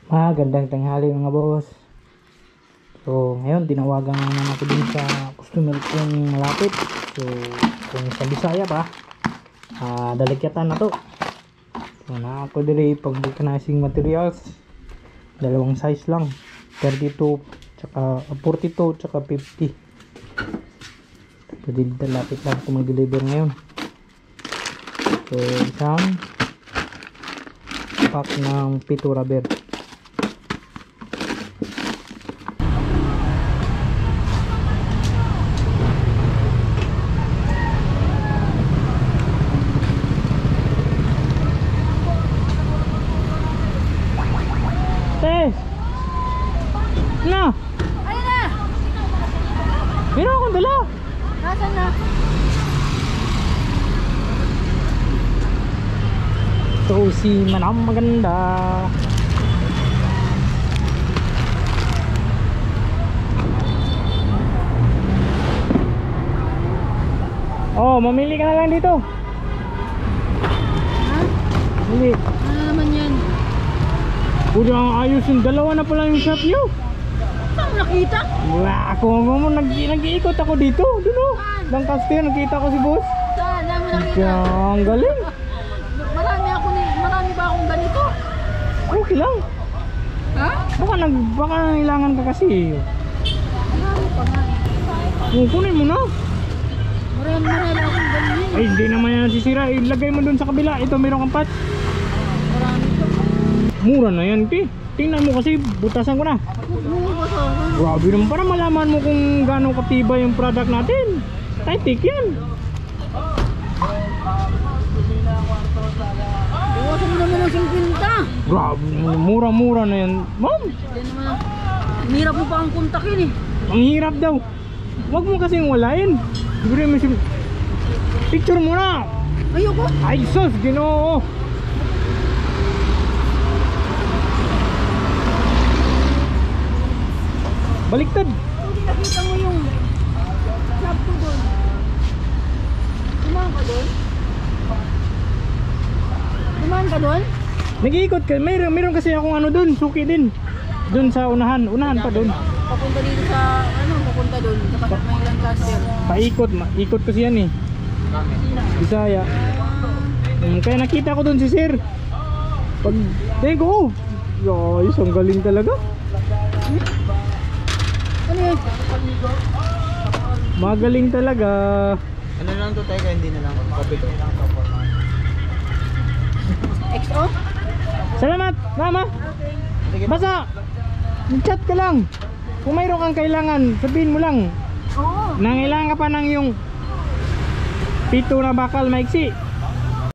Magandang tanghali mga boss. So ngayon tinawagan naman ako din sa customer kong malapit. So kung sa Bisaya pa, dalakyatan na to. So na ako diri pag vulcanizing materials. Dalawang size lang, 32 tsaka 42 tsaka 50. Pwede lapit lang ako mag-deliver ngayon. So isang pack ng pito rubber. Na! Ayun na! Meron akong dala! Nasaan na? Ito si Manang Maganda. Oh, mamili ka na lang dito. Ha? Hindi. Ano naman yan? Pwede ang ayos yung dalawa na pala yung shop nyo. Saan mo nakita? Wala ako mo, nag-iikot ako dito. Doon o. Lang casting, nakita ko si boss. Saan? Saan mo nakita? Kaya ang galing. Marami ba akong ganito? Okay lang. Ha? Baka nangailangan ka kasi. Marami pa nga. Kunin mo na. Marami akong ganyan. Ay, hindi naman yan sisira. Ilagay mo dun sa kabila. Ito, meron kang patch. Marami pa. Mura na yan, Pi. Tingnan mo kasi, butasan ko na. Mura ba sa akin? Grabe naman, para malaman mo kung gaano katibay yung product natin. Titik yan. Iwasan mo naman ang 50. Grabe, mura-mura na yan. Ma'am, Hindi naman. Hirap mo pa ang kontakin eh. ang hirap daw. Huwag mo kasing walain. Siguro mo si... Picture mo na. Ayoko. Ay, sus, Ginoo. Baliktad. Hindi nakita mo yung shop ko doon. Dumaan ka doon? Dumaan ka doon? Nag-iikot ka. Mayroon kasi akong ano dun, suki din. Dun sa unahan pa dun. Papunta dito sa, papunta doon. Sa may Lancaster. Paikot, ikot kasi yan eh. Bisaya. Kaya nakita ko dun si sir. Pag, there go. Guys, ang galing talaga. Ano yun? Magaling talaga. Ano lang to tayo, hindi na lang kapit. XO? Salamat, mama. Basta, chat ka lang. Kung mayroon kang kailangan, sabihin mo lang. Oo. Nangailangan ka pa ng yung pito na bakal maiksi.